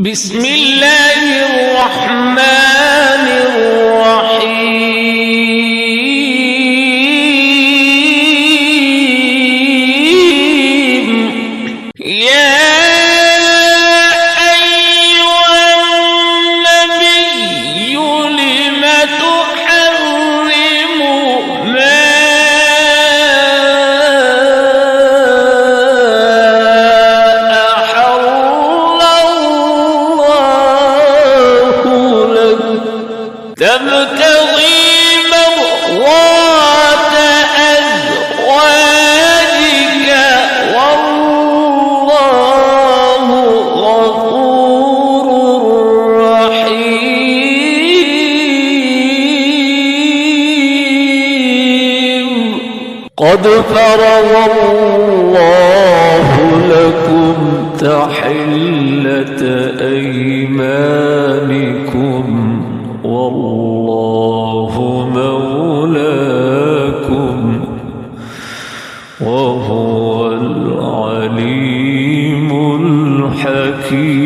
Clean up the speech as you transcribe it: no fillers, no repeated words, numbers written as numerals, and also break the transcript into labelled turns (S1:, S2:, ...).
S1: بسم الله الرحمن الرحيم. يا أيها النبي لم تحرم ما أحل الله لك تبتغي مرضات أزواجك والله غفور رحيم. قد فرض الله لكم تحلة أيمانكم والله مولاكم وهو العليم الحكيم.